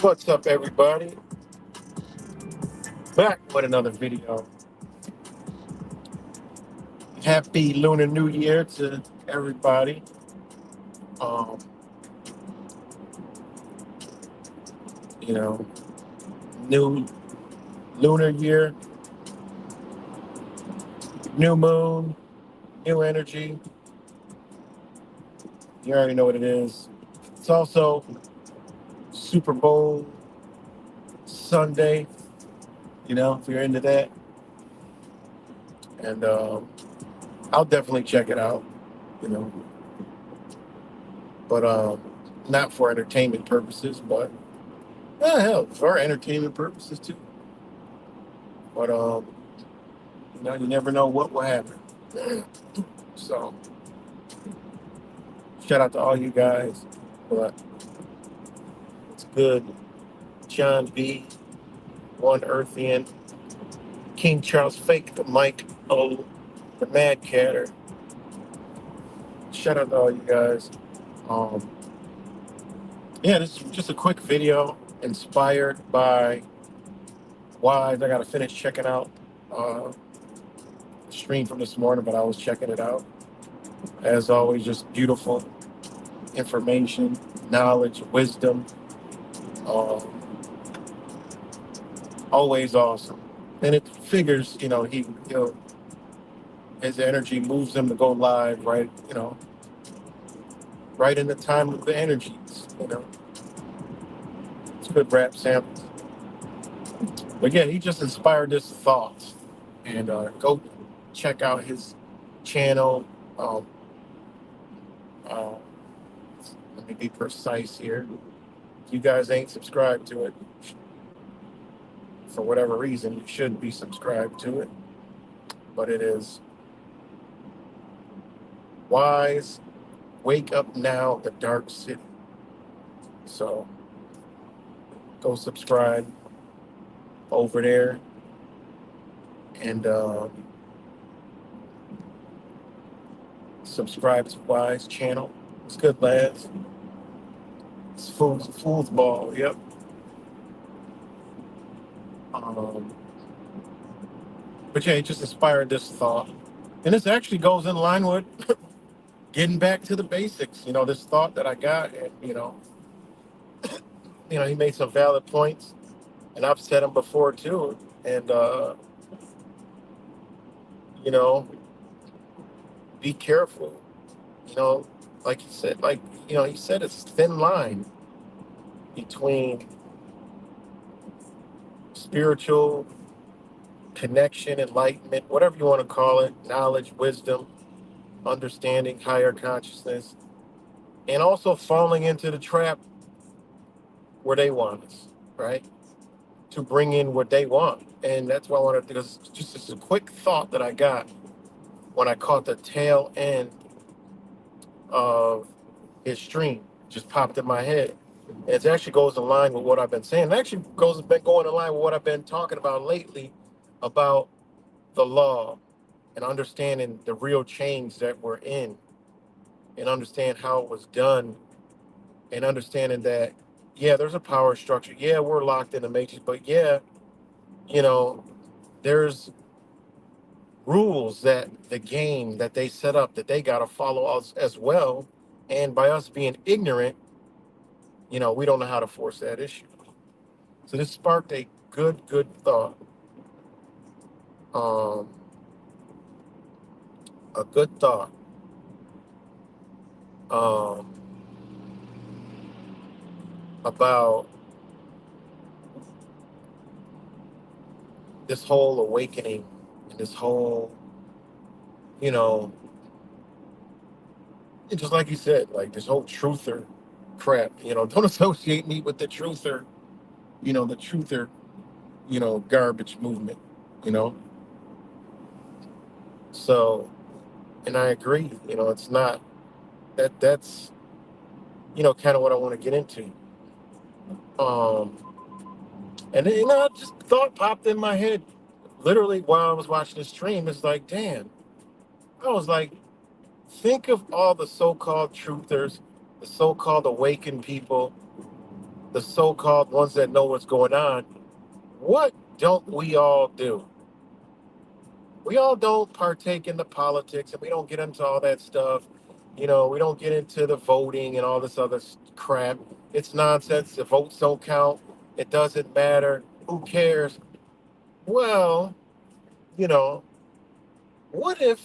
What's up, everybody? Back with another video. Happy Lunar New Year to everybody. Um, you know, new lunar year, new moon, new energy. You already know what it is. It's also Super Bowl Sunday, if you're into that. And I'll definitely check it out, you know. But not for entertainment purposes, but hell, for entertainment purposes too. But you never know what will happen. So shout out to all you guys. But it's good. John B, One Earthian, King Charles Fake, the Mike O, the Mad Catter. Shout out to all you guys. This is just a quick video inspired by Wise. I gotta finish checking out the stream from this morning, but I was checking it out. As always, just beautiful information, knowledge, wisdom. Always awesome. And it figures, he'll his energy moves him to go live, right? Right in the time of the energies. It's good rap samples. But yeah, he just inspired this thought, and go check out his channel. Um, uh, Let me be precise here. If you guys ain't subscribed to it, for whatever reason, you should be subscribed to it. But it is Wise Wake Up Now, the Dark City. So go subscribe over there, and subscribe to Wise channel. It's good, lads. It's fool's ball. Yep. Um, but yeah, it just inspired this thought, and this actually goes in line with getting back to the basics. This thought that I got, and he made some valid points, and I've said them before too. And you know, be careful. You know, like he said, he said it's thin line between spiritual connection, enlightenment, whatever you want to call it, knowledge, wisdom, understanding, higher consciousness, and also falling into the trap where they want us, right? To bring in what they want. And that's why I wanted to, because just a quick thought that I got when I caught the tail end of his stream, just popped in my head. It actually goes in line with what I've been saying. It actually been going in line with what I've been talking about lately about the law and understanding the real change that we're in, and understand how it was done, and understanding that, yeah, there's a power structure. Yeah, we're locked in the matrix, but yeah, you know, there's rules that the game that they set up that they got to follow us as well. And by us being ignorant, we don't know how to force that issue. So this sparked a good thought. Um, a good thought. Um, about this whole awakening and this whole, you know, and just like you said, like this whole truther crap. Don't associate me with the truther, the truther, garbage movement. You know, so, and I agree. It's not that's kind of what I want to get into. Um, and then, just thought popped in my head literally while I was watching the stream. It's like, damn. I was like, think of all the so-called truthers, the so-called awakened people, the so-called ones that know what's going on. What don't we all do? We all don't partake in the politics, and we don't get into all that stuff. We don't get into the voting and all this other crap. It's nonsense. The votes don't count. It doesn't matter. Who cares? Well, you know, what if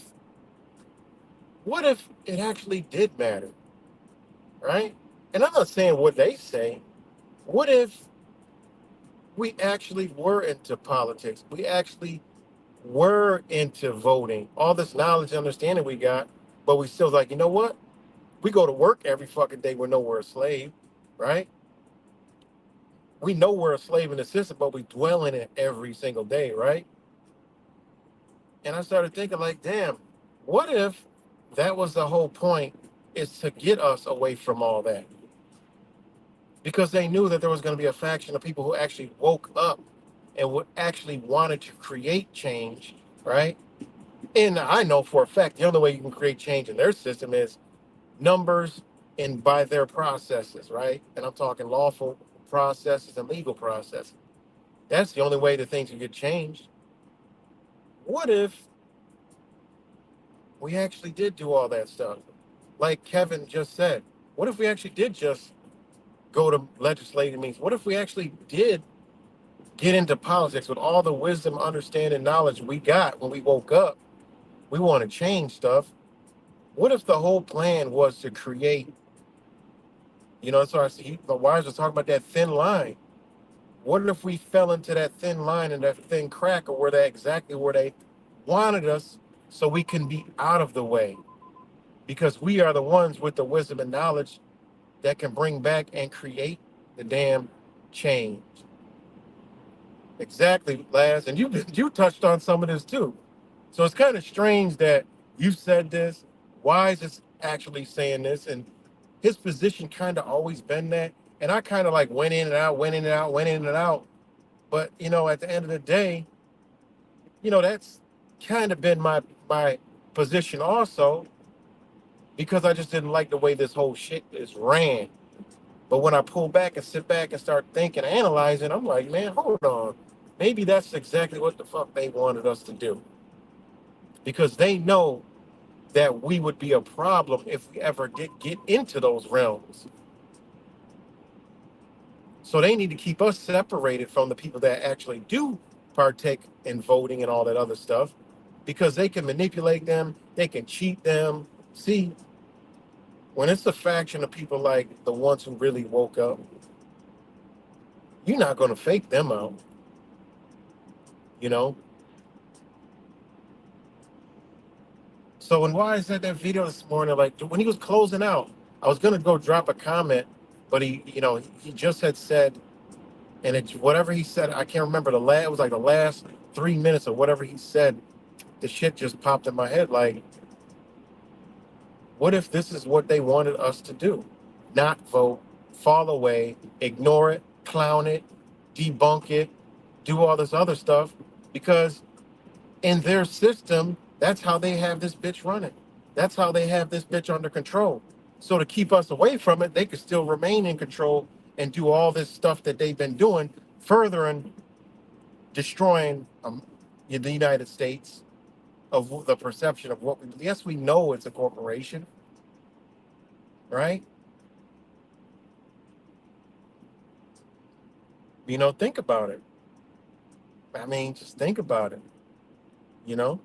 it actually did matter, right? And I'm not saying what they say. What if we actually were into politics? We actually were into voting. All this knowledge and understanding we got, but we still like, you know what? We go to work every fucking day. We know we're a slave, right? We know we're a slave in the system, but we dwell in it every single day, right? And I started thinking, like, damn, what if that was the whole point, is to get us away from all that? Because they knew that there was going to be a faction of people who actually woke up and would actually wanted to create change, right? And I know for a fact the only way you can create change in their system is numbers and by their processes, right? And I'm talking lawful processes and legal processes. That's the only way that things can get changed. What if we actually did do all that stuff? Like Kevin just said, what if we actually did just go to legislative meetings? What if we actually did get into politics with all the wisdom, understanding, knowledge we got when we woke up? we want to change stuff. What if the whole plan was to create, so the wires are talking about that thin line. What if we fell into that thin line and that thin crack, or where they exactly where they wanted us, so we can be out of the way? Because we are the ones with the wisdom and knowledge that can bring back and create the damn change. Exactly, Laz. And you touched on some of this too. So it's kind of strange that you said this. Wise is actually saying this, and his position kind of always been that. And I kind of like went in and out, went in and out, went in and out. But at the end of the day, that's kind of been my position also, because I just didn't like the way this whole shit is ran. But when I pull back and sit back and start thinking, analyzing, I'm like, man, hold on. Maybe that's exactly what the fuck they wanted us to do. Because they know that we would be a problem if we ever did get into those realms. So they need to keep us separated from the people that actually do partake in voting and all that other stuff, because they can manipulate them, they can cheat them. See, when it's a faction of people like the ones who really woke up, you're not going to fake them out, you know? So when Wise had that video this morning, like when he was closing out, I was going to go drop a comment, but he just had said, and it's whatever he said, I can't remember it was like the last 3 minutes of whatever he said. The shit just popped in my head. Like, what if this is what they wanted us to do? Not vote, fall away, ignore it, clown it, debunk it, do all this other stuff, because in their system, that's how they have this bitch running. That's how they have this bitch under control. So to keep us away from it, they could still remain in control and do all this stuff that they've been doing, furthering destroying the United States, of the perception of what we. Yes, we know it's a corporation, right? Think about it. I mean, just think about it. You know,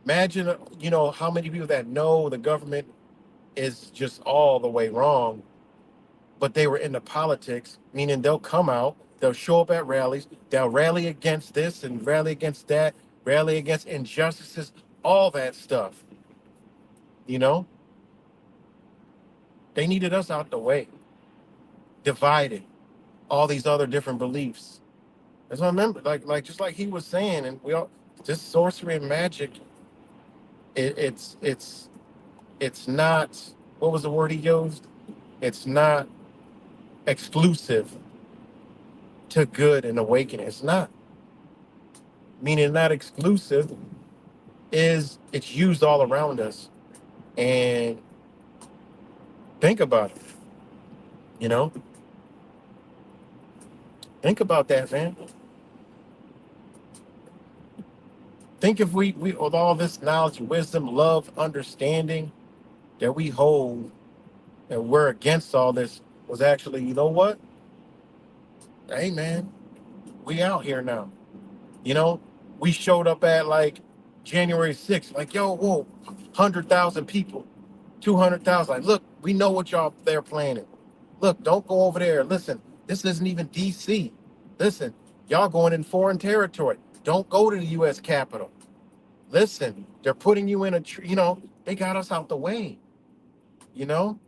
Imagine, how many people that know the government is just all the way wrong, but they were into politics, meaning they'll come out, they'll show up at rallies, they'll rally against this and rally against that, rally against injustices, all that stuff. You know, they needed us out the way, divided, all these other different beliefs. That's what I remember. Like just like he was saying, and we all, this sorcery and magic, it's not, what was the word he used? It's not exclusive to good and awakening. It's not. Meaning not exclusive is it's used all around us. And think about it, you know? Think about that, man. Think if we with all this knowledge, wisdom, love, understanding that we hold, and we're against all this, was actually, you know what? Hey man, we out here now. You know, we showed up at like January 6th, like, yo, whoa, 100,000 people, 200,000. Like, look, we know what y'all they're planning. Look, don't go over there. Listen, this isn't even DC. Listen, y'all going in foreign territory. Don't go to the US Capitol. Listen, they're putting you in they got us out the way, you know,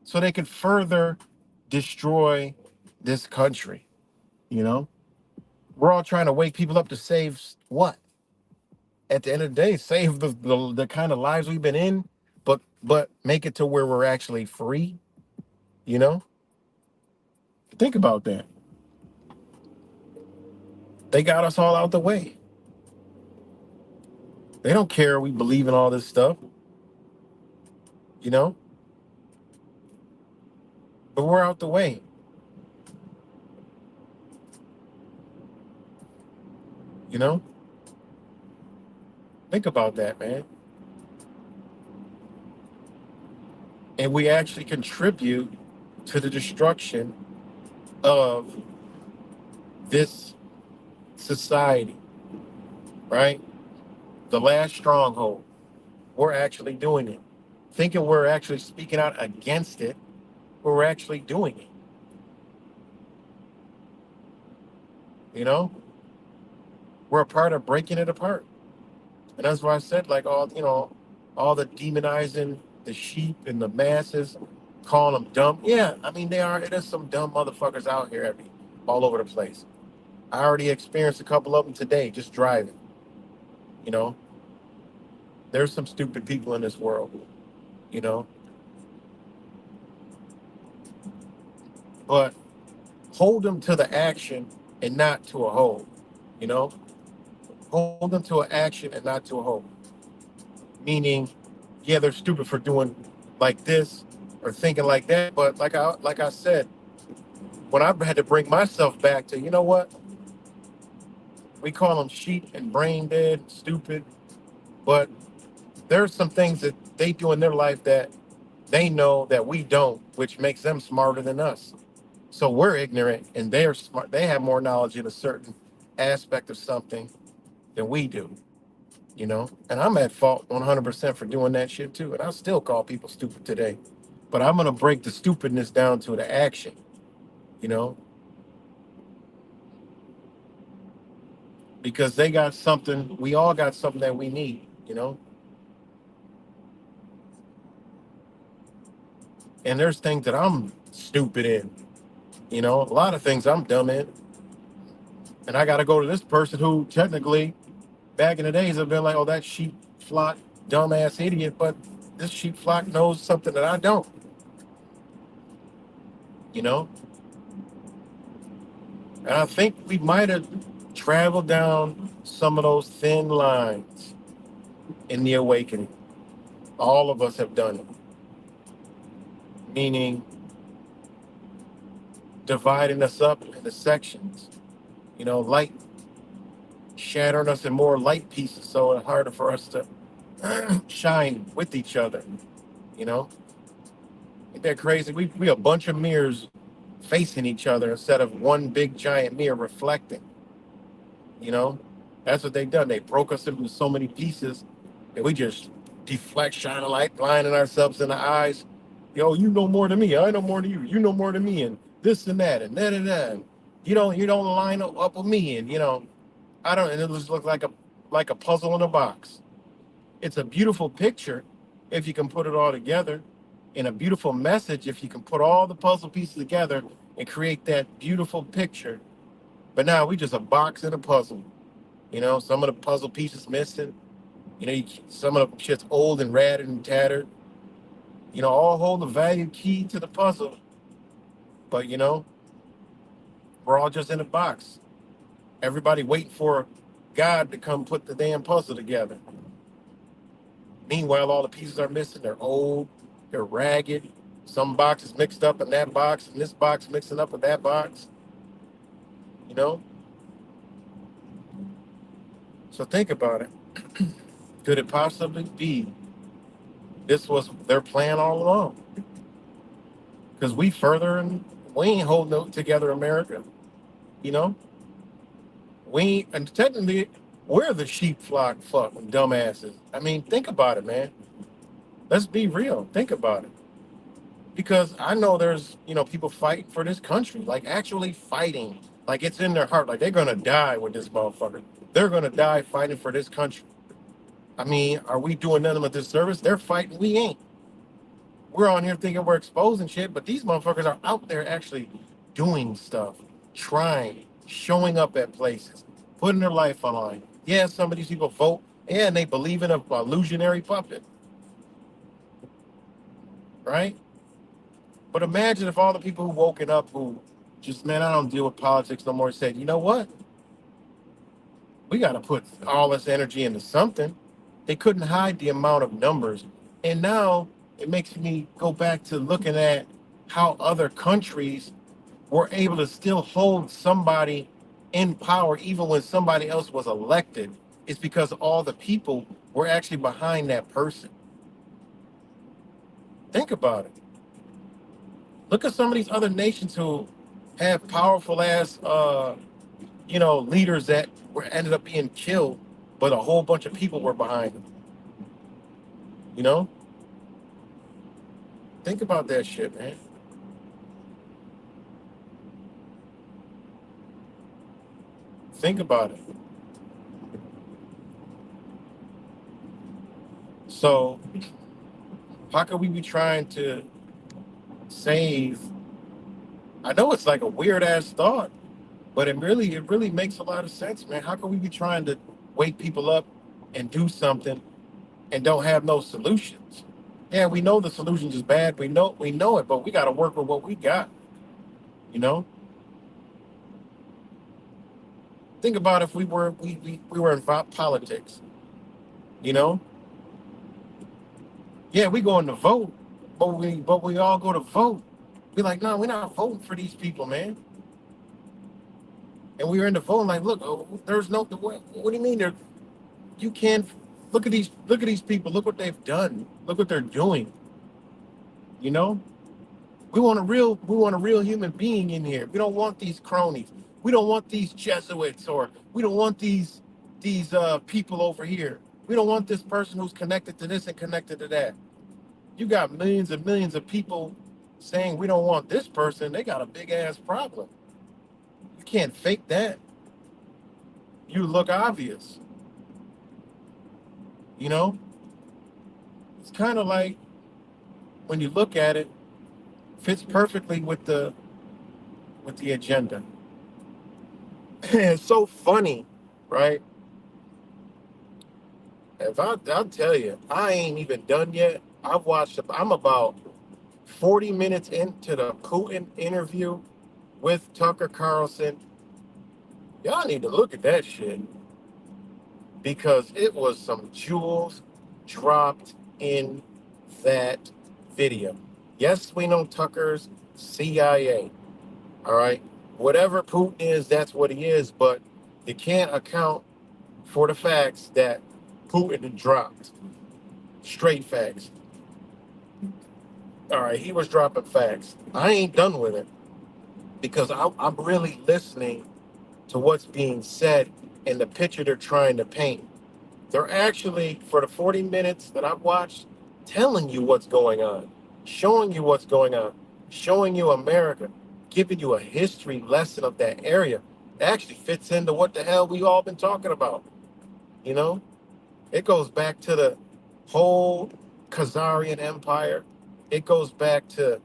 so they can further destroy this country, you know. We're all trying to wake people up to save what? At the end of the day, save the kind of lives we've been in, but make it to where we're actually free, you know? Think about that. They got us all out the way. They don't care we believe in all this stuff, you know? But we're out the way, you know? Think about that, man. And we actually contribute to the destruction of this society. right? The last stronghold. We're actually doing it. Thinking we're actually speaking out against it, but we're actually doing it. You know, we're a part of breaking it apart. And that's why I said, like, all the demonizing the sheep and the masses, calling them dumb. Yeah, I mean, they are. There's some dumb motherfuckers out here all over the place. I already experienced a couple of them today just driving. You know, there's some stupid people in this world, you know, but hold them to the action and not to a hold, you know, hold them to an action and not to a hold. Meaning, yeah, they're stupid for doing like this or thinking like that. But like I said, when I had to bring myself back to, you know what, we call them sheep and brain dead, stupid, but there's some things that they do in their life that they know that we don't, which makes them smarter than us. So we're ignorant and they're smart. They have more knowledge in a certain aspect of something than we do, you know? And I'm at fault 100% for doing that shit too. And I still call people stupid today. But I'm going to break the stupidness down to the action, you know? Because they got something, we all got something that we need, you know? And there's things that I'm stupid in, you know? A lot of things I'm dumb in. And I got to go to this person who technically back in the days have been like, oh, that sheep flock dumbass idiot, but this sheep flock knows something that I don't, you know? And I think we might have traveled down some of those thin lines in the awakening. All of us have done it, meaning dividing us up into sections, you know, light shattering us in more light pieces so it's harder for us to shine with each other, you know? Ain't that crazy? We a bunch of mirrors facing each other instead of one big giant mirror reflecting. You know, that's what they done. They broke us into so many pieces that we just deflect, shine a light, blinding ourselves in the eyes. Yo, you know more than me. I know more than you. You know more than me, and this and that and that and that. And you don't line up with me, and I don't. And it just look like a puzzle in a box. It's a beautiful picture if you can put it all together, and a beautiful message if you can put all the puzzle pieces together and create that beautiful picture. But now we just a box in a puzzle. Some of the puzzle pieces missing. Some of the shit's old and ratted and tattered. All hold the value key to the puzzle. But we're all just in a box. Everybody waiting for God to come put the damn puzzle together. Meanwhile, all the pieces are missing. They're old. They're ragged. Some boxes mixed up in that box, and this box mixing up with that box. You know. So think about it. Could it possibly be this was their plan all along? Because we ain't holding it together, America. You know, and technically we're the sheep flock fucking dumbasses. I mean, think about it, man. Let's be real. Think about it. Because I know there's people fighting for this country, like actually fighting, like it's in their heart, like they're gonna die with this motherfucker. They're gonna die fighting for this country. I mean, are we doing nothing but this service? They're fighting, we ain't. We're on here thinking we're exposing shit, but these motherfuckers are out there actually doing stuff, trying, showing up at places, putting their life on line. Yeah, some of these people vote, yeah, and they believe in a illusionary puppet, right? But imagine if all the people who woken up who just, man, I don't deal with politics no more, said, you know what? We got to put all this energy into something. They couldn't hide the amount of numbers. And now it makes me go back to looking at how other countries were able to still hold somebody in power even when somebody else was elected. It's because all the people were actually behind that person. Think about it. Look at some of these other nations who have powerful ass leaders that were ended up being killed but a whole bunch of people were behind him. You know, think about that shit, man. Think about it. So how can we be trying to save? I know it's like a weird ass thought, but it really makes a lot of sense, man. How can we be trying to wake people up and do something and don't have no solutions? Yeah, we know the solutions is bad. We know it, but we got to work with what we got. You know, think about if we were in politics. You know, yeah, we going to vote, but we all go to vote. Be like, no, we're not voting for these people, man. And we were in the vote like, look, there's no. What do you mean? You can't look at these people. Look what they've done. Look what they're doing. You know, we want a real human being in here. We don't want these cronies. We don't want these Jesuits, or we don't want these people over here. We don't want this person who's connected to this and connected to that. You got millions and millions of people saying we don't want this person. They got a big ass problem. You can't fake that. You look obvious. You know, it's kind of like when you look at it, fits perfectly with the agenda. It's so funny, right? I'll tell you, I ain't even done yet. I'm about 40 minutes into the Putin interview with Tucker Carlson. Y'all need to look at that shit because it was some jewels dropped in that video. Yes, we know Tucker's CIA. All right. Whatever Putin is, that's what he is. But you can't account for the facts that Putin dropped. Straight facts. All right. He was dropping facts. I ain't done with it because I'm really listening to what's being said and the picture they're trying to paint. They're actually, for the 40 minutes that I've watched, telling you what's going on, showing you what's going on, showing you America, giving you a history lesson of that area. It actually fits into what the hell we all been talking about. You know, it goes back to the whole Khazarian Empire. It goes back to,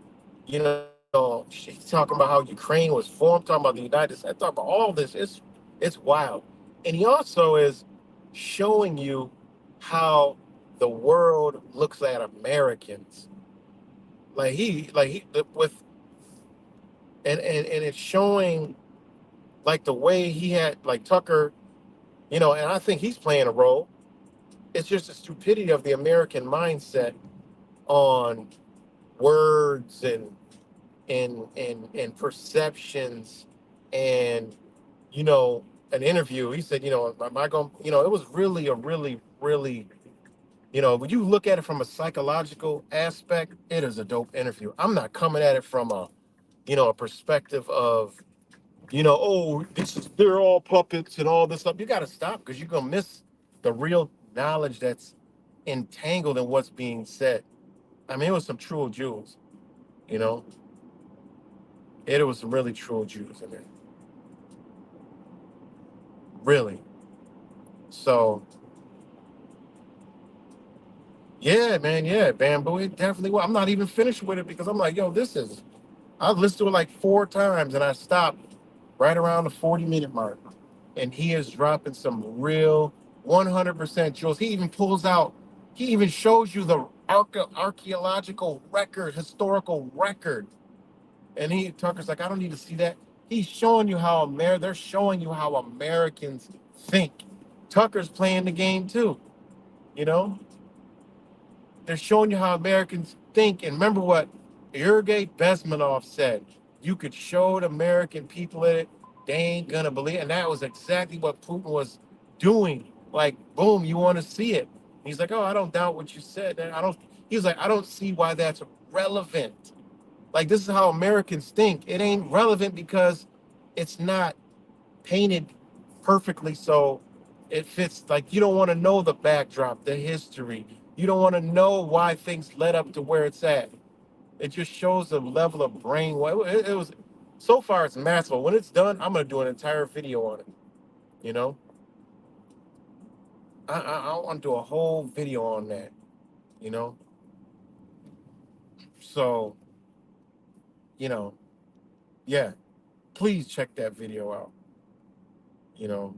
you know, she's talking about how Ukraine was formed, talking about the United States, talking about all this. It's wild. And he also is showing you how the world looks at Americans. With and it's showing like the way he had like Tucker, you know, and I think he's playing a role. It's just the stupidity of the American mindset on words and perceptions and you know an interview. He said, you know, am I going? You know, it was really a really you know when you look at it from a psychological aspect, it is a dope interview. I'm not coming at it from a a perspective of oh, this is they're all puppets and all this stuff. You got to stop because you're gonna miss the real knowledge that's entangled in what's being said. I mean, it was some true jewels, you know. It was some really true jewels in there, really. So yeah, man, yeah, Bamboo, it definitely was. I'm not even finished with it because I'm like, yo, this is. I've listened to it like 4 times and I stopped right around the 40-minute mark. And he is dropping some real 100% jewels. He even pulls out, he even shows you the archaeological record, historical record. And Tucker's like, I don't need to see that. He's showing you how they're showing you how Americans think. Tucker's playing the game too, you know? They're showing you how Americans think. And remember what Sergei Bezmenov said. You could show the American people it, they ain't gonna believe. And that was exactly what Putin was doing. Like, boom, you want to see it. He's like, oh, I don't doubt what you said. And I don't. He's like, I don't see why that's relevant. Like, this is how Americans think. It ain't relevant because it's not painted perfectly so It fits like you don't want to know the backdrop, the history. You don't want to know why things led up to where it's at. It just shows the level of brain. It was so far it's massive. When it's done, I'm gonna do an entire video on it. You know, I want to do a whole video on that. You know, so you know, yeah. Please check that video out. You know,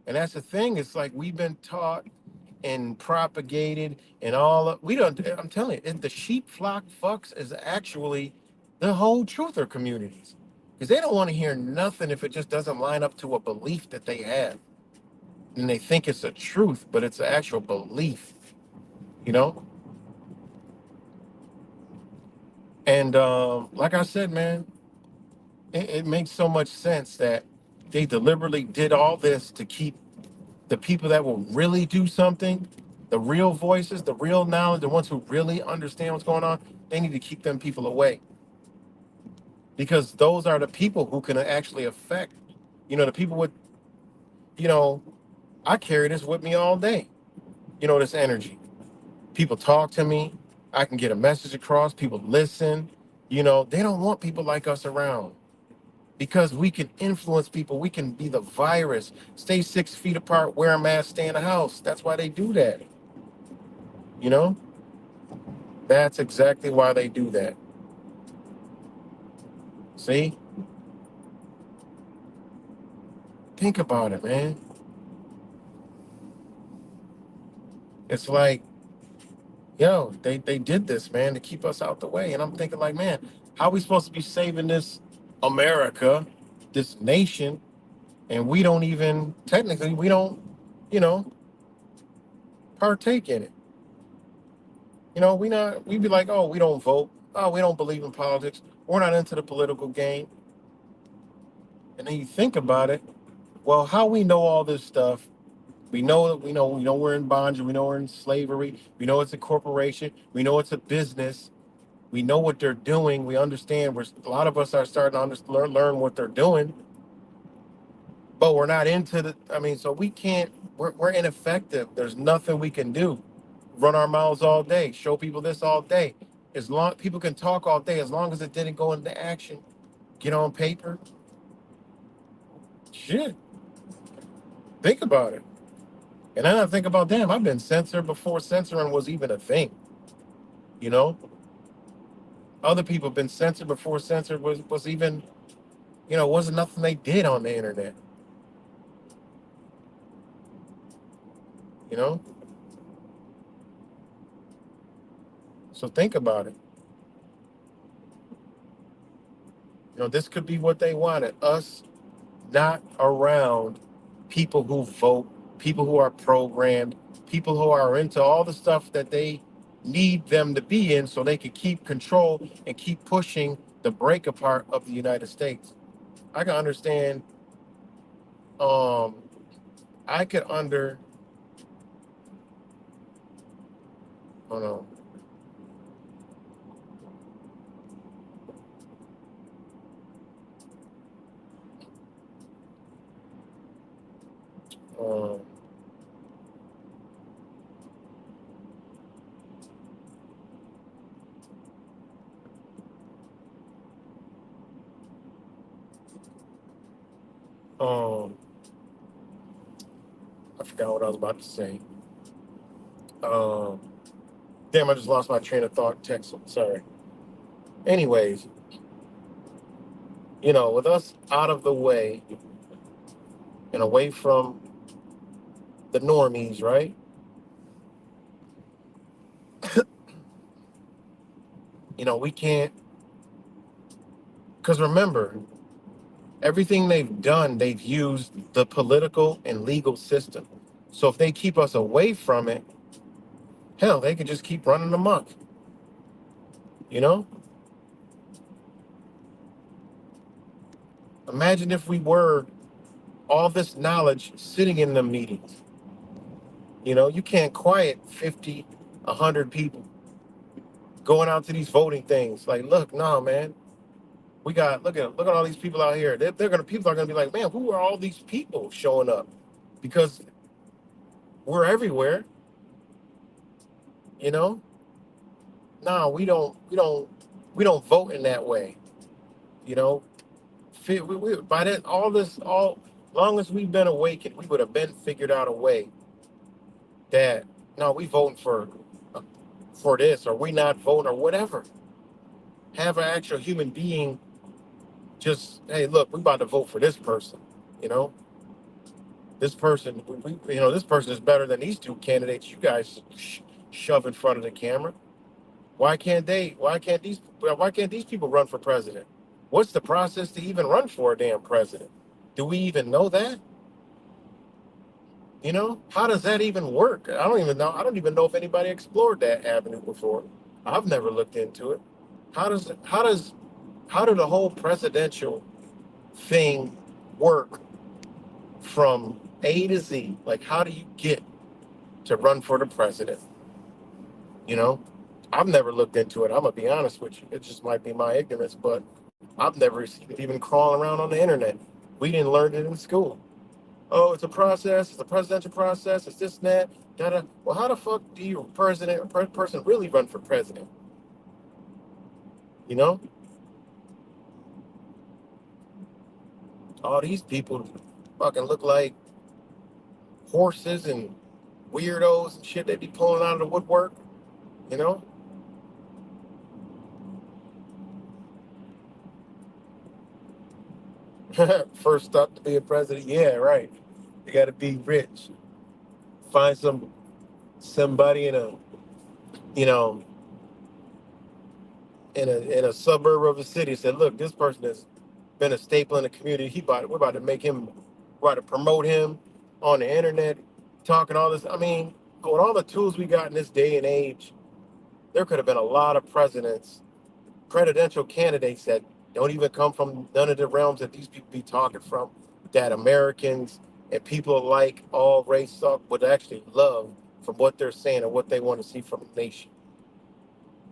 and that's the thing. It's like we've been taught and propagated and all. We don't. I'm telling you, the sheep flock fucks is actually the whole truther communities because they don't want to hear nothing if it just doesn't line up to a belief that they have, and they think it's a truth, but it's an actual belief. You know, and like I said, man, it makes so much sense that they deliberately did all this to keep the people that will really do something, the real voices, the real knowledge, the ones who really understand what's going on, they need to keep them people away because those are the people who can actually affect, the people with, you know, I carry this with me all day, this energy. People talk to me, I can get a message across, people listen, they don't want people like us around because we can influence people. We can be the virus, stay 6 feet apart, wear a mask, stay in the house. That's why they do that. You know, that's exactly why they do that. See, think about it, man. It's like, yo, they did this, man, to keep us out the way. And I'm thinking, like, man, how are we supposed to be saving this America, this nation, and we don't even technically we don't, you know, partake in it. We be like, oh, we don't vote. Oh, we don't believe in politics. We're not into the political game. And then you think about it, well, how we know all this stuff. We know we're in bondage. We know we're in slavery. We know it's a corporation. We know it's a business. We know what they're doing. We understand. A lot of us are starting to learn what they're doing, but we're not into the. I mean, so we can't. We're ineffective. There's nothing we can do. Run our mouths all day. Show people this all day. As long people can talk all day, as long as it didn't go into action, get on paper. Shit. Think about it. And then I think about, damn, I've been censored before censoring was even a thing. You know, other people have been censored before censored was even, wasn't nothing they did on the internet. You know, so think about it. This could be what they wanted us not around people who vote, people who are programmed, people who are into all the stuff that they need them to be in so they can keep control and keep pushing the break apart of the United States. I can understand. Um, I could under. Oh no. Um, um, I forgot what I was about to say. Um, damn, I just lost my train of thought. Text. Sorry. Anyways, with us out of the way and away from the normies, right? We can't, because remember, everything they've done, they've used the political and legal system. So if they keep us away from it, hell, they could just keep running amok. You know? Imagine if we were all this knowledge sitting in the meetings. You can't quiet 50, 100 people going out to these voting things. Like, look, no, man. Look at all these people out here. They're gonna People are gonna be like, man, who are all these people showing up? Because We're everywhere, you know. No, we don't vote in that way, you know. By then, all long as we've been awakened, we would have been figured out a way that no, we voting for this, or we not voting, or whatever. Have an actual human being just, hey, look, we about to vote for this person. You know, this person, this person is better than these two candidates you guys shove in front of the camera. Why can't they? Why can't these people run for president? What's the process to even run for a damn president? Do we even know that? How does that even work? I don't even know. I don't even know if anybody explored that avenue before. I've never looked into it. How do the whole presidential thing work from A to Z? Like, how do you get to run for the president? You know, I've never looked into it. I'm gonna be honest with you. It just might be my ignorance, but I've never seen it even crawling around on the internet. We didn't learn it in school. Oh, it's a process. It's a presidential process. It's this and that. Well, how the fuck do you person really run for president? You know, all these people fucking look like horses and weirdos and shit. They be pulling out of the woodwork. You know, first up to be a president. Yeah, right. You got to be rich. Find somebody you know in a suburb of a city. Said, look, this person has been a staple in the community. We're about to make him, we're about to promote him on the internet, talking all this. I mean, with all the tools we got in this day and age, there could have been a lot of presidential candidates that don't even come from none of the realms that these people be talking from, that Americans and people alike, all races, would actually love from what they're saying and what they want to see from the nation.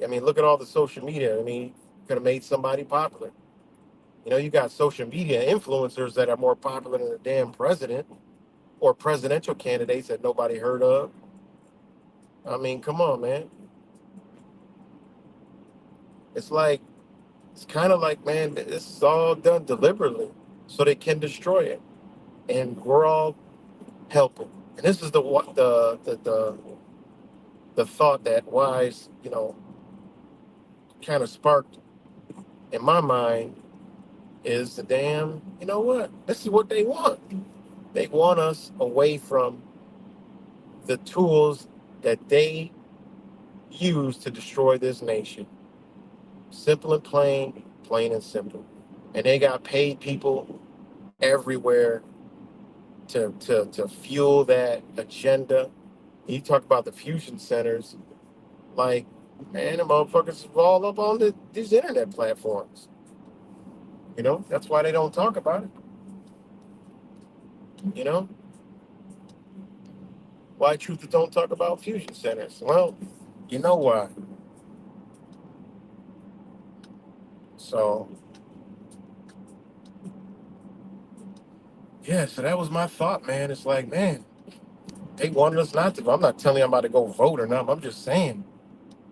I mean, look at all the social media. I mean, could have made somebody popular. You got social media influencers that are more popular than the damn president, or presidential candidates that nobody heard of. I mean, come on, man. It's like, it's kind of like, man, this is all done deliberately so they can destroy it, and we're all helping. And this is the thought that Wise, kind of sparked in my mind, is the damn. You know what? This is what they want. They want us away from the tools that they use to destroy this nation. Simple and plain and simple. And they got paid people everywhere to fuel that agenda. You talk about the fusion centers, like, man, the motherfuckers all up on these internet platforms. That's why they don't talk about it. You know, why truth don't talk about fusion centers? Well, you know why. So yeah, so that was my thought, man. It's like, man, they wanted us not to. I'm not telling you I'm about to go vote or not. I'm just saying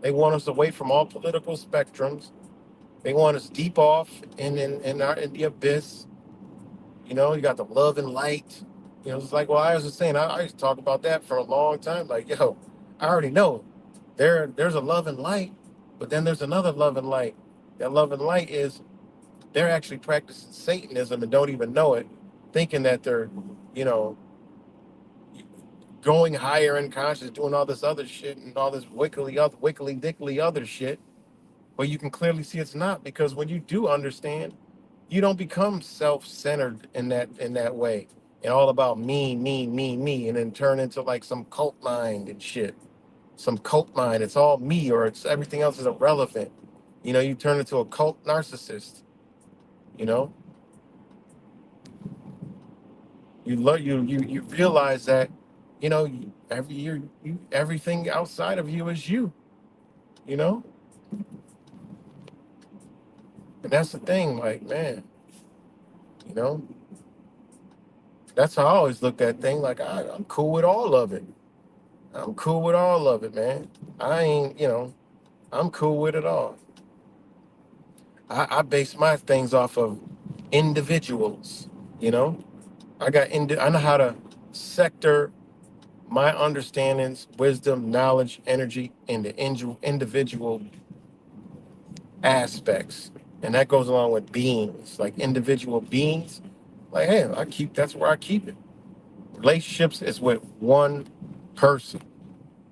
they want us away from all political spectrums. They want us deep off in the abyss. You got the love and light. It's like, well, I was just saying, I used to talk about that for a long time. Like, yo, I already know there's a love and light, but then there's another love and light. That love and light is they're actually practicing Satanism and don't even know it, thinking that they're, you know, going higher in conscious, doing all this other shit and all this wickly dickly other shit. But you can clearly see it's not, because when you do understand, you don't become self-centered in that way and all about me, and then turn into like some cult mind and shit. Some cult mind. It's all me, or it's everything else is irrelevant. You turn into a cult narcissist. You know, you realize that, every year everything outside of you is you. You know, and that's the thing. Like, man, you know, that's how I always looked at thing. Like, I'm cool with all of it. I'm cool with all of it, man. I ain't, I'm cool with it all. I base my things off of individuals, you know? I know how to sector my understandings, wisdom, knowledge, energy into individual aspects. And that goes along with beings, like individual beings. Like, hey, that's where I keep it. Relationships is with one person,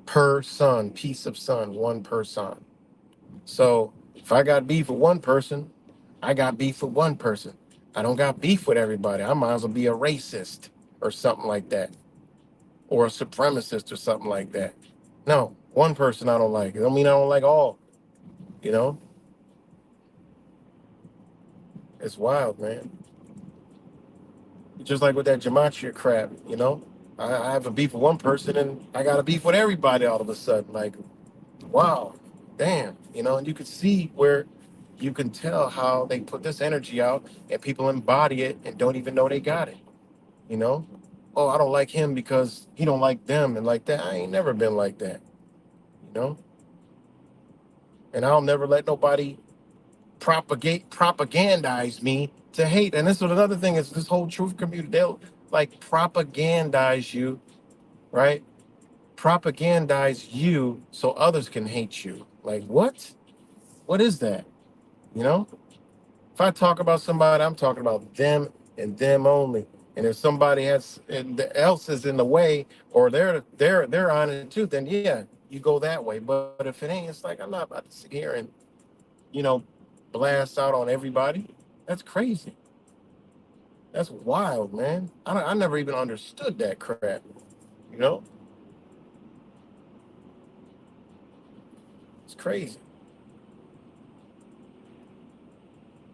per son, piece of sun, one person. So if I got beef with one person, I got beef with one person. I don't got beef with everybody. I might as well be a racist or something like that, or a supremacist or something like that. No, one person I don't like. It don't mean I don't like all. You know, it's wild, man. Just like with that gematria crap. I have a beef with one person and I got a beef with everybody all of a sudden. Like, wow, damn. And you can see where you can tell how they put this energy out and people embody it and don't even know they got it. You know, oh, I don't like him because he don't like them and like that. I ain't never been like that. You know, and I'll never let nobody propagandize me to hate. And this is another thing is this whole truth community. They'll like propagandize you, right? Propagandize you so others can hate you. Like what? What is that? You know? If I talk about somebody, I'm talking about them and them only. And if somebody else is in the way or they're on it too, then yeah, you go that way. But if it ain't, it's like I'm not about to sit here and you know blast out on everybody. That's crazy. That's wild, man. I never even understood that crap. You know, it's crazy.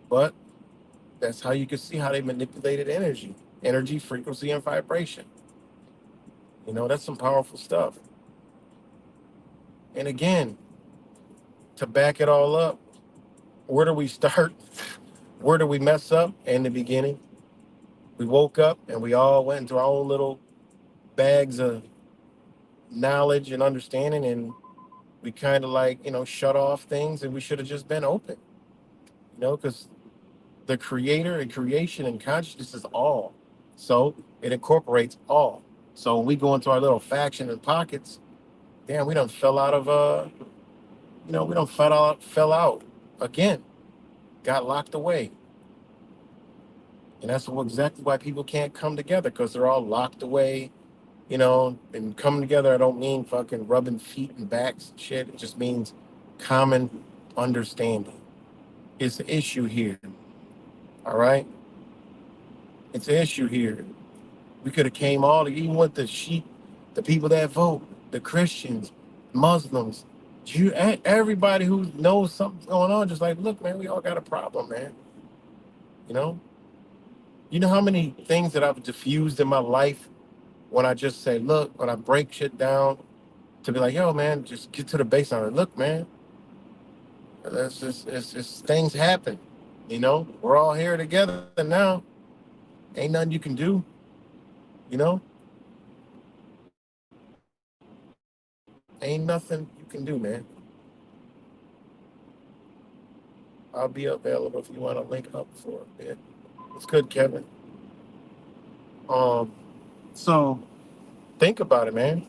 But that's how you can see how they manipulated energy, frequency, and vibration. That's some powerful stuff. And again, to back it all up, where do we start? Where do we mess up in the beginning? We woke up and we all went into our own little bags of knowledge and understanding, and we kind of like, shut off things, and we should have just been open, because the creator and creation and consciousness is all. So it incorporates all. So when we go into our little faction and pockets, damn, we don't fell out of we don't fell out again, got locked away. And that's exactly why people can't come together, because they're all locked away, and coming together, I don't mean fucking rubbing feet and backs and shit. It just means common understanding. It's the issue here. All right. It's an issue here. We could have came all, even with the sheep, the people that vote, the Christians, Muslims, everybody who knows something's going on, just like, look, man, we all got a problem, man. You know, you know how many things that I've diffused in my life when I just say, look, when I break shit down to be like, yo, man, just get to the base on it. Look, man, it's things happen. We're all here together now. Ain't nothing you can do. You know, ain't nothing you can do, man. I'll be available if you want to link up for a bit. It's good, Kevin. Um, so think about it, man.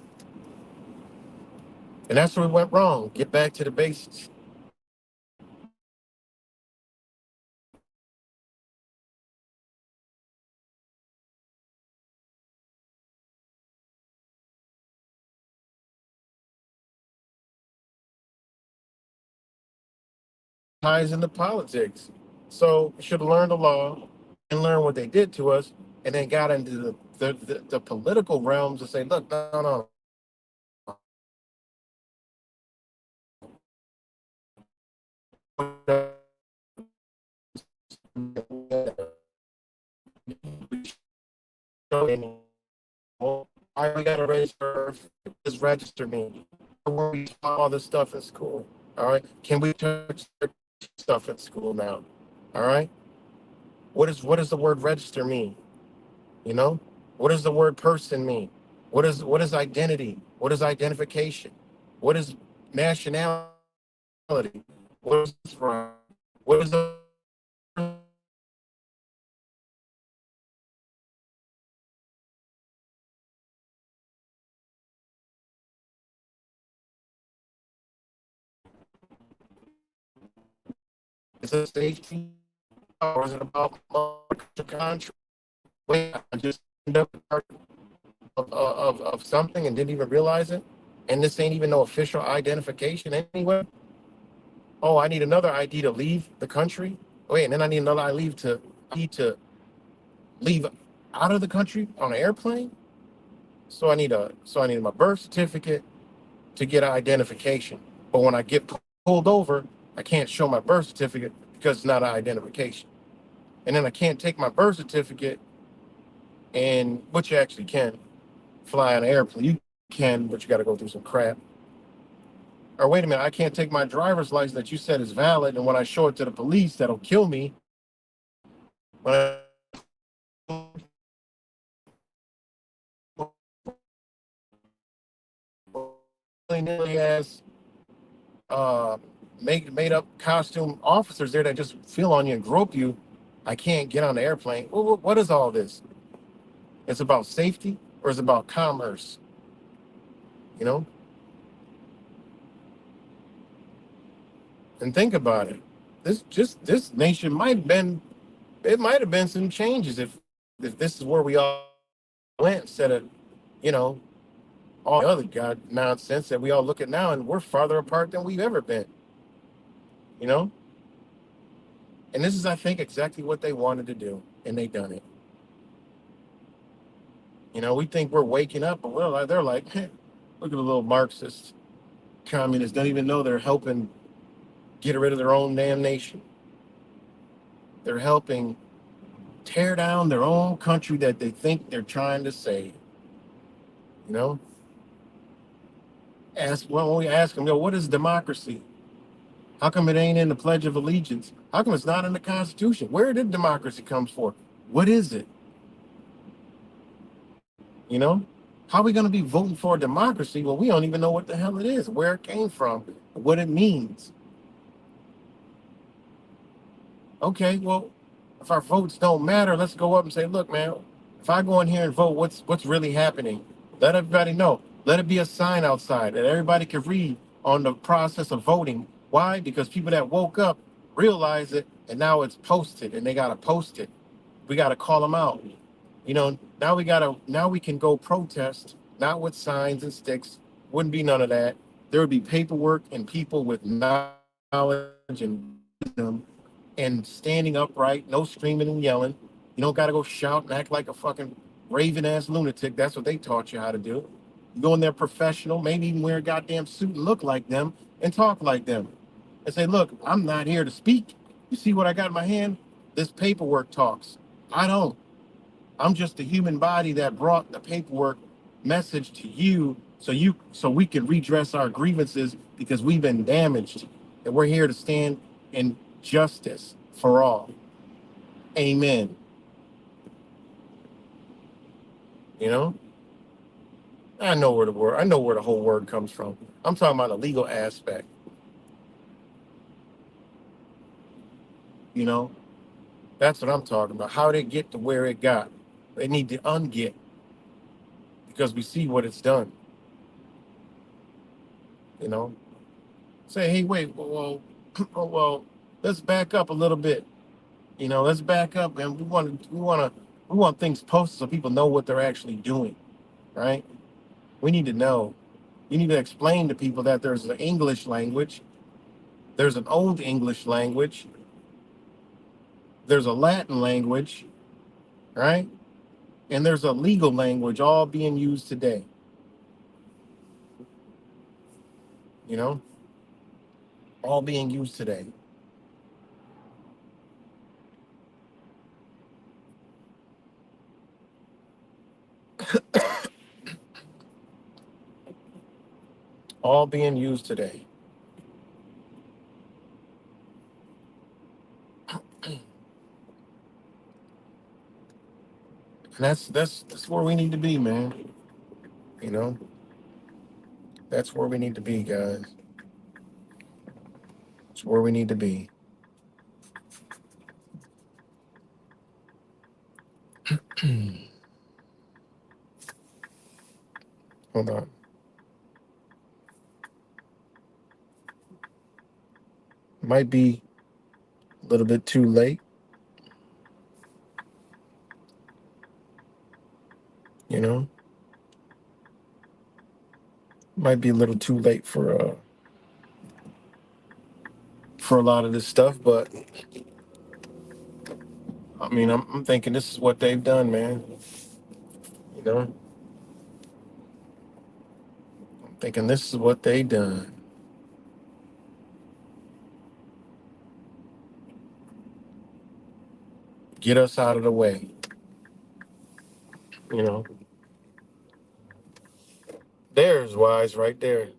And that's where we went wrong. Get back to the basics. Ties into politics. So we should have learned the law and learned what they did to us, and then got into the political realms and say, look, no, no. I got to register. Just register me. All this stuff in school. All right. Can we touch stuff at school now? All right. What does the word register mean? You know, what does the word person mean? What is identity? What is identification? What is nationality? What is from? What is the is it safety or is it about country? Wait, I just end up part of something and didn't even realize it. And this ain't even no official identification anyway. Oh, I need another ID to leave the country. Wait, and then I need another ID to leave out of the country on an airplane. So I need my birth certificate to get an identification. But when I get pulled over, I can't show my birth certificate because it's not an identification. And then I can't take my birth certificate and which you actually can fly on an airplane. You can, but you got to go through some crap. Or wait a minute, I can't take my driver's license that you said is valid, and when I show it to the police, that'll kill me. When I as uh, made up costume officers there that just feel on you and grope you, I can't get on the airplane. What is all this? It's about safety or it's about commerce? You know. And think about it. This nation might have been it might have been some changes if this is where we all went instead of you know all the other god nonsense that we all look at now, and we're farther apart than we've ever been. You know. And this is, I think, exactly what they wanted to do, and they done it. We think we're waking up, but they're like, "Heh, look at the little Marxist communists. Don't even know they're helping get rid of their own damn nation. They're helping tear down their own country that they think they're trying to save." You know, when we ask them, what is democracy? How come it ain't in the Pledge of Allegiance? How come it's not in the Constitution? Where did democracy come from? What is it? You know, how are we going to be voting for democracy when we don't even know what the hell it is, where it came from, what it means? Okay, well, if our votes don't matter, let's go up and say, look, man, if I go in here and vote, what's really happening? Let everybody know. Let it be a sign outside that everybody can read on the process of voting. Why? Because people that woke up realize it, and now it's posted, and they gotta post it. We gotta call them out. Now we can go protest, not with signs and sticks. Wouldn't be none of that. There would be paperwork and people with knowledge and wisdom and standing upright, no screaming and yelling. You don't got to go shout and act like a fucking raven ass lunatic. That's what they taught you how to do. You go in there professional, maybe even wear a goddamn suit and look like them and talk like them. And say, look, I'm not here to speak. You see what I got in my hand? This paperwork talks. I don't. I'm just a human body that brought the paperwork message to you so we can redress our grievances because we've been damaged. And we're here to stand in justice for all. Amen. You know? I know where the whole word comes from. I'm talking about the legal aspect, you know? That's what I'm talking about. How they get to where it got. They need to unget because we see what it's done, you know? Say, hey, wait, well, let's back up a little bit. Let's back up, and we want things posted so people know what they're actually doing, right? We need to know. You need to explain to people that there's an English language, there's an old English language, there's a Latin language, right? And there's a legal language all being used today, you know, all being used today. All being used today. And that's where we need to be, man. You know, That's where we need to be, guys. It's where we need to be. Hold on. Might be a little bit too late, you know. Might be a little too late for a lot of this stuff, but I mean, I'm thinking this is what they've done, man. You know, I'm thinking this is what they done. Get us out of the way. You know, there's Wise right there.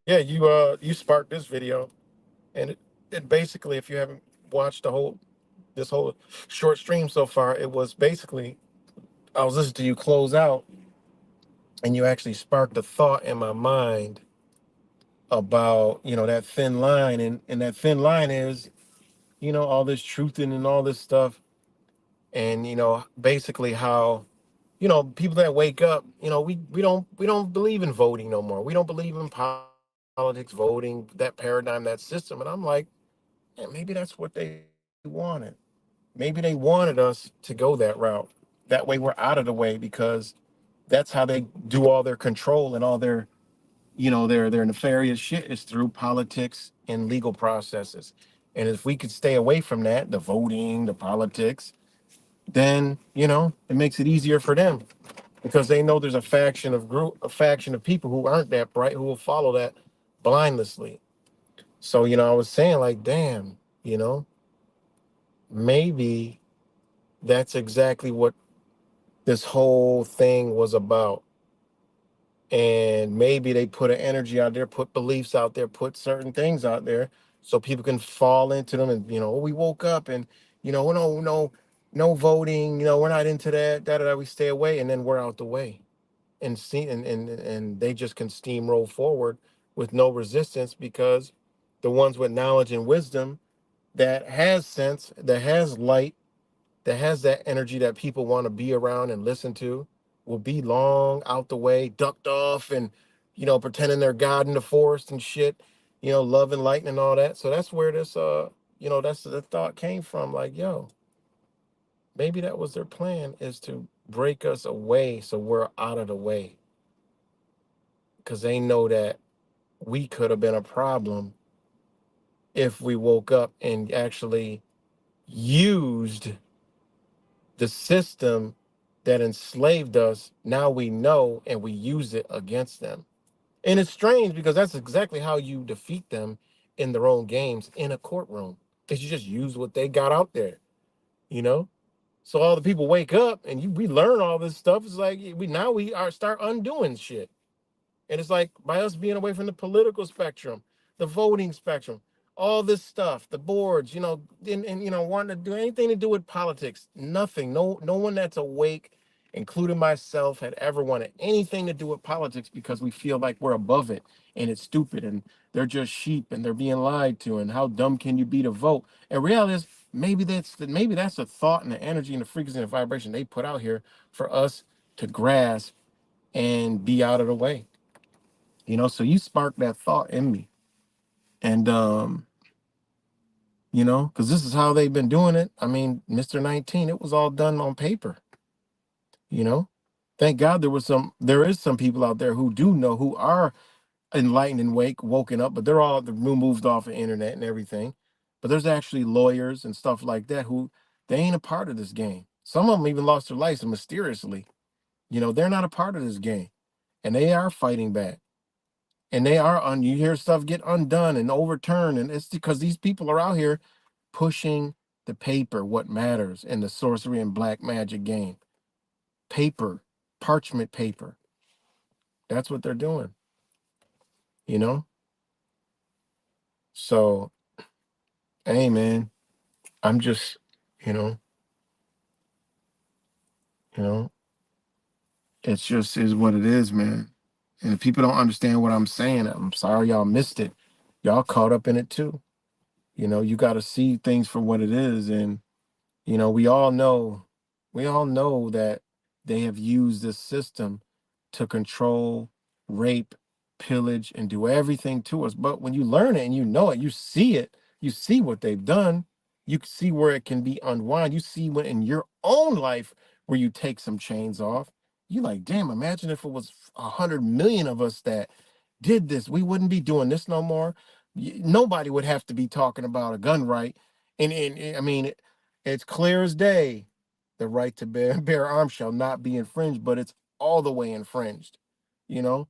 Yeah, you sparked this video, and it basically, if you haven't watched this whole short stream so far, it was basically I was listening to you close out, and you actually sparked a thought in my mind about that thin line, and that thin line is all this truthing and all this stuff, and basically how people that wake up, we don't believe in voting no more. We don't believe in politics, voting, that paradigm, that system. And I'm like, yeah, maybe that's what they wanted. Maybe they wanted us to go that route. That way we're out of the way, because that's how they do all their control and all their nefarious shit is through politics and legal processes. And if we could stay away from that, the voting, the politics, then it makes it easier for them, because they know there's a faction of people who aren't that bright, who will follow that blindlessly. So I was saying, like, damn, you know maybe that's exactly what this whole thing was about. And maybe they put an energy out there, put beliefs out there, put certain things out there, so people can fall into them. And we woke up, and we no voting, we're not into that, we stay away, and then we're out the way, and see, and they just can steamroll forward with no resistance, because the ones with knowledge and wisdom, that has sense, that has light, that has that energy that people want to be around and listen to, will be long out the way, ducked off, and pretending they're God in the forest and shit, love and light and all that. So that's where this that's the thought came from. Like, yo, maybe that was their plan, is to break us away so we're out of the way. Because they know that we could have been a problem if we woke up and actually used the system that enslaved us. Now we know, and we use it against them. And it's strange, because that's exactly how you defeat them in their own games in a courtroom. Is you just use what they got out there, you know? So all the people wake up, and we learn all this stuff. It's like we are start undoing shit. And it's like, by us being away from the political spectrum, the voting spectrum, all this stuff, the boards, and wanting to do anything to do with politics, nothing. No one that's awake, including myself, had ever wanted anything to do with politics, because we feel like we're above it, and it's stupid, and they're just sheep, and they're being lied to, and how dumb can you be to vote? And reality is, maybe that's a thought and the energy and the frequency and the vibration they put out here for us to grasp and be out of the way. So you sparked that thought in me. And because this is how they've been doing it. I mean, Mr. 19, it was all done on paper, you know. Thank God there is some people out there who do know, who are enlightened and woken up, but they're all moved off the internet and everything. But there's actually lawyers and stuff like that who, they ain't a part of this game. Some of them even lost their lives mysteriously. They're not a part of this game, and they are fighting back. And they are you hear stuff get undone and overturned, and it's because these people are out here pushing the paper, what matters in the sorcery and black magic game. Paper, parchment paper. That's what they're doing, you know? So, hey man, I'm just, you know, you know, it's just is what it is, man. And if people don't understand what I'm saying, I'm sorry y'all missed it. Y'all caught up in it too. You got to see things for what it is. And we all know that they have used this system to control, rape, pillage, and do everything to us. But when you learn it and you know it, you see it, you see what they've done, you see where it can be unwind. You see when in your own life where you take some chains off. You like, damn, imagine if it was 100 million of us that did this. We wouldn't be doing this no more. Nobody would have to be talking about a gun right. And I mean, it's clear as day. The right to bear arms shall not be infringed, but it's all the way infringed. You know,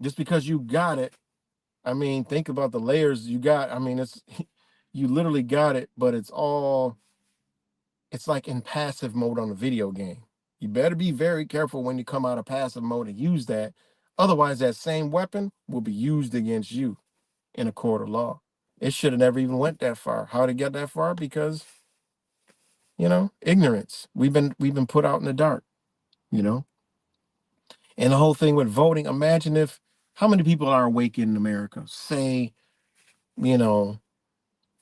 just because you got it, I mean, think about the layers you got. I mean, it's you literally got it, but it's like in passive mode on a video game. You better be very careful when you come out of passive mode and use that. Otherwise, that same weapon will be used against you in a court of law. It should have never even went that far. How did it get that far? Because ignorance. We've been put out in the dark. You know, and the whole thing with voting. Imagine if how many people are awake in America? Say, you know,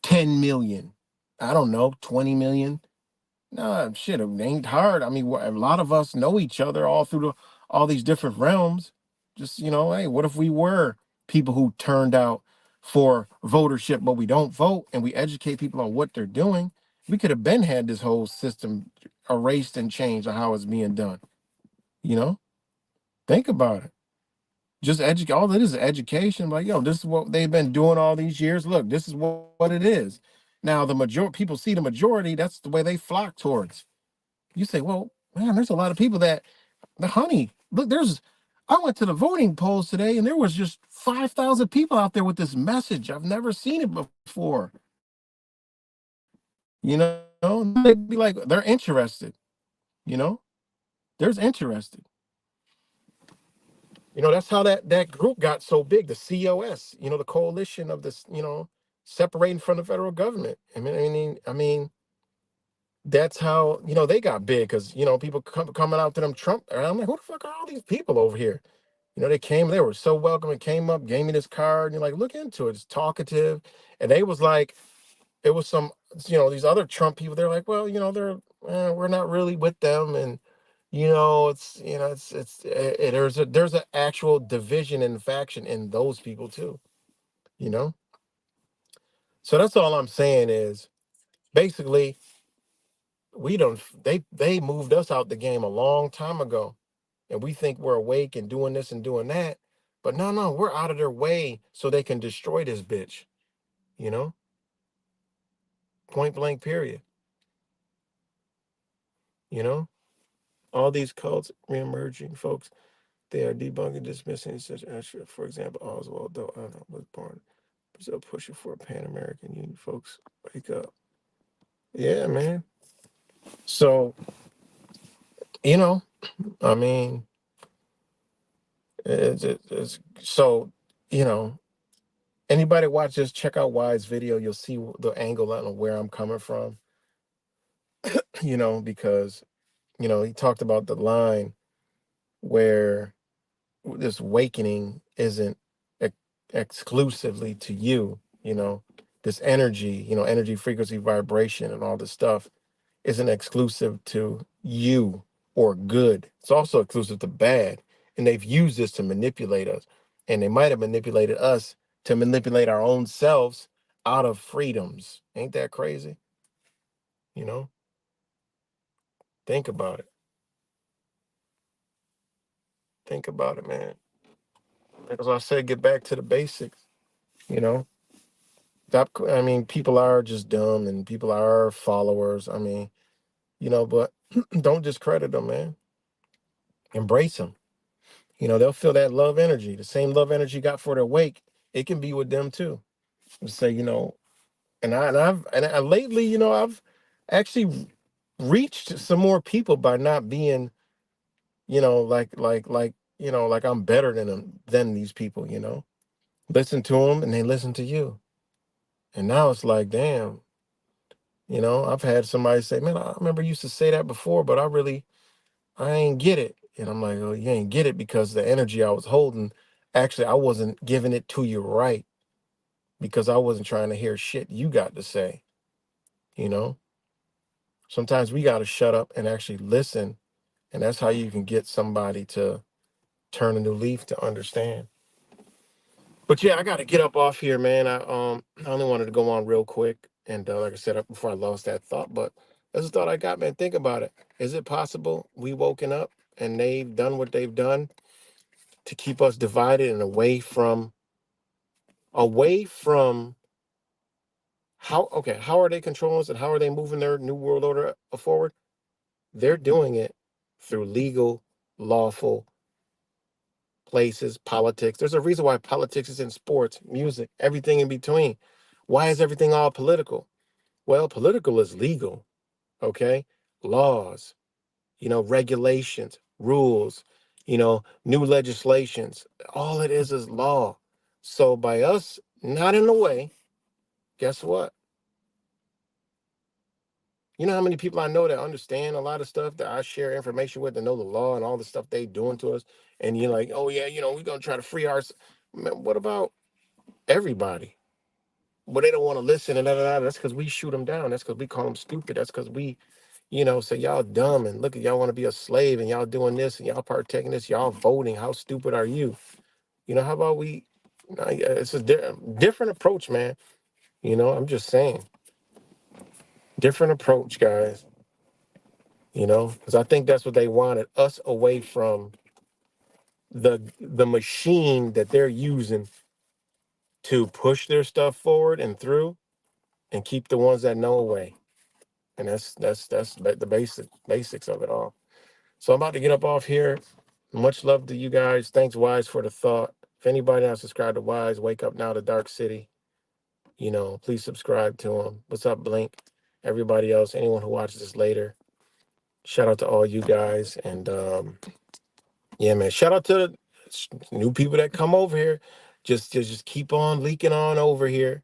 10 million. I don't know, 20 million. Nah, shit, it ain't hard. I mean, a lot of us know each other all through all these different realms. Just, hey, what if we were people who turned out for votership, but we don't vote and we educate people on what they're doing? We could have been had this whole system erased and changed on how it's being done. You know, think about it. Just educate. All it is education. Like, yo, this is what they've been doing all these years. Look, this is what it is. Now, the majority people see the majority. That's the way they flock towards. You say, well, man, there's a lot of people honey, look, I went to the voting polls today and there was just 5,000 people out there with this message. I've never seen it before. They'd be like, they're interested, you know, there's interested. That's how that group got so big, the COS, the coalition of this, separating from the federal government. I mean, that's how, they got big because, people coming out to them Trump. And I'm like, who the fuck are all these people over here? They were so welcoming, came up, gave me this card, and you're like, look into it. It's talkative. And they was like, it was some, these other Trump people, they're like, well, we're not really with them. And, there's an actual division and faction in those people too, you know? So that's all I'm saying is basically they moved us out the game a long time ago. And we think we're awake and doing this and doing that. But no, we're out of their way so they can destroy this bitch, you know? Point blank, period. You know? All these cults reemerging, folks, they are debunking, dismissing such action. For example, Oswald, though I don't know, was born Brazil pushing for a Pan American Union. Folks, wake up. Yeah, man. So, you know, I mean, it's so, you know, anybody watch this, check out Wide's video. You'll see the angle on where I'm coming from, because, he talked about the line where this awakening isn't exclusively to you, this energy, energy, frequency, vibration, and all this stuff isn't exclusive to you or good. It's also exclusive to bad. And they've used this to manipulate us. And they might have manipulated us to manipulate our own selves out of freedoms. Ain't that crazy? You know, think about it. Think about it, man. As I said, get back to the basics, you know. Stop. I mean, people are just dumb and people are followers. I mean, but don't discredit them, man. Embrace them. They'll feel that love energy, the same love energy you got for their wake. It can be with them too. Say, and I lately, I've actually reached some more people by not being, like I'm better than these people. Listen to them and they listen to you. And now it's like, damn, I've had somebody say, man, I remember you used to say that before, but I ain't get it. And I'm like, oh, you ain't get it because the energy I was holding, actually, I wasn't giving it to you right because I wasn't trying to hear shit you got to say. You know, sometimes we got to shut up and actually listen. And that's how you can get somebody to turn a new leaf to understand. But yeah, I got to get up off here, man. I only wanted to go on real quick, and like I said before, I lost that thought. But that's a thought I got, man. Think about it. Is it possible we woken up and they've done what they've done to keep us divided and away from how? Okay, how are they controlling us and how are they moving their new world order forward? They're doing it through legal, lawful places, politics. There's a reason why politics is in sports, music, everything in between. Why is everything all political? Well, political is legal, okay? Laws, regulations, rules, new legislations. All it is law. So by us not in the way, guess what? You know how many people I know that understand a lot of stuff that I share information with and know the law and all the stuff they doing to us. And you're like, oh yeah, we're gonna try to free our. Man, what about everybody? But they don't want to listen and that's because we shoot them down. That's because we call them stupid. That's because we, say y'all dumb and look at y'all want to be a slave and y'all doing this and y'all partaking this, y'all voting. How stupid are you? How about we? Yeah, it's a different approach, man. I'm just saying, different approach, guys. Because I think that's what they wanted us away from the machine that they're using to push their stuff forward and through, and keep the ones that know away. And that's the basics of it all. So I'm about to get up off here. Much love to you guys. Thanks, Wise, for the thought. If anybody not subscribed to Wise, Wake Up Now to Dark City, please subscribe to him. What's up, Blink? Everybody else, anyone who watches this later, shout out to all you guys. And yeah, man, shout out to the new people that come over here. Just keep on leaking on over here.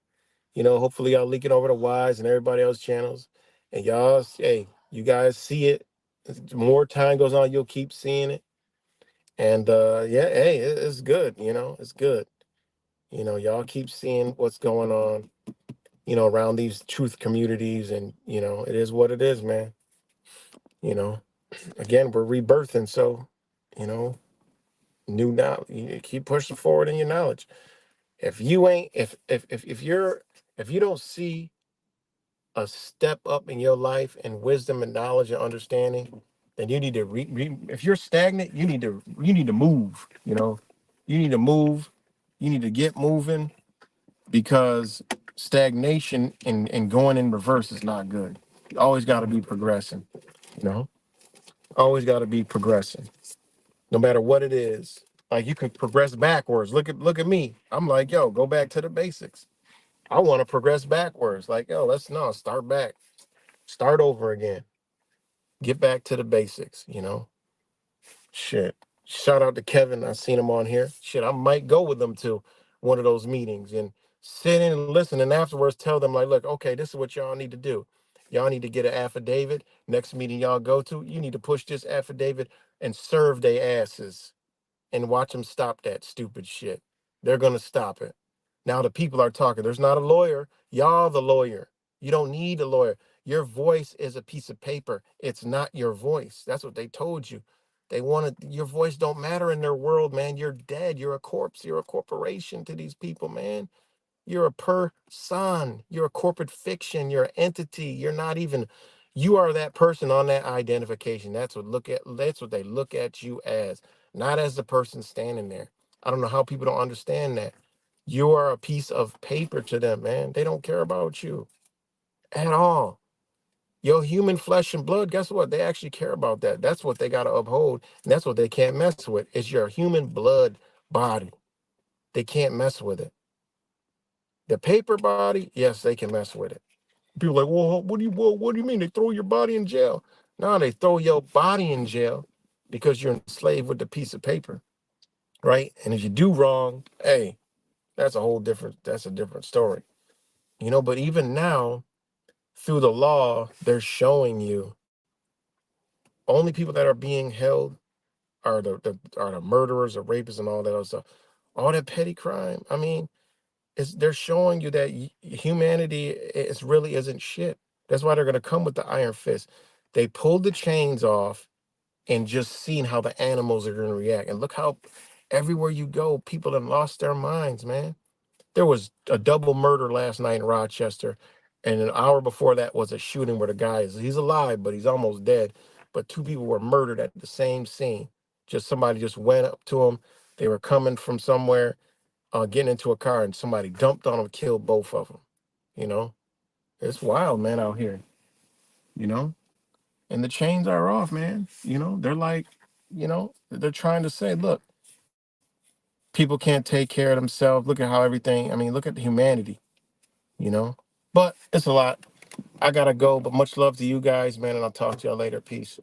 Hopefully y'all leaking over to Wise and everybody else's channels. And y'all, hey, you guys see it. As more time goes on, you'll keep seeing it. And yeah, hey, it's good, it's good. Y'all keep seeing what's going on, around these truth communities, and it is what it is, man. You know, Again, we're rebirthing, so you know, new now. You keep pushing forward in your knowledge. If you ain't, if you don't see a step up in your life and wisdom and knowledge and understanding, then you need to if you're stagnant, you need to move, You need to move, you need to get moving because stagnation and going in reverse is not good. You always got to be progressing, you know? Always got to be progressing. No matter what it is. Like you can progress backwards. Look at me. I'm like, yo, go back to the basics. I want to progress backwards. Like, yo, let's no start back. Start over again. Get back to the basics, Shit. Shout out to Kevin. I seen him on here. Shit, I might go with them to one of those meetings and sit in and listen and afterwards tell them, like, look, okay, this is what y'all need to do. Y'all need to get an affidavit. Next meeting y'all go to, you need to push this affidavit and serve their asses and watch them stop that stupid shit. They're going to stop it. Now the people are talking. There's not a lawyer. Y'all the lawyer. You don't need a lawyer. Your voice is a piece of paper. It's not your voice. That's what they told you. They wanted your voice don't matter in their world, man. You're dead. You're a corpse. You're a corporation to these people, man. You're a person. You're a corporate fiction. You're an entity. You're not even. You are that person on that identification. That's what they look at you as, not as the person standing there. I don't know how people don't understand that. You are a piece of paper to them, man. They don't care about you at all. Your human flesh and blood, guess what? They actually care about that. That's what they got to uphold. And that's what they can't mess with. It's your human blood body. They can't mess with it. The paper body, yes, they can mess with it. People are like, well, what do you mean? They throw your body in jail? No, they throw your body in jail because you're enslaved with the piece of paper, right? And if you do wrong, hey, that's a different story. But even now, through the law, they're showing you only people that are being held are the murderers or rapists and all that other stuff. All that petty crime. I mean, they're showing you that humanity is really isn't shit. That's why they're gonna come with the iron fist. They pulled the chains off and just seeing how the animals are gonna react. And look how everywhere you go, people have lost their minds, man. There was a double murder last night in Rochester, and an hour before that was a shooting where the guy he's alive, but he's almost dead. But two people were murdered at the same scene. Just somebody just went up to them. They were coming from somewhere, getting into a car, and somebody dumped on them, killed both of them. You know, it's wild, man, out here. You know, and the chains are off, man. They're like, they're trying to say, look, people can't take care of themselves. Look at how everything. I mean, look at the humanity. You know, but it's a lot. I gotta go, but much love to you guys, man, and I'll talk to y'all later. Peace.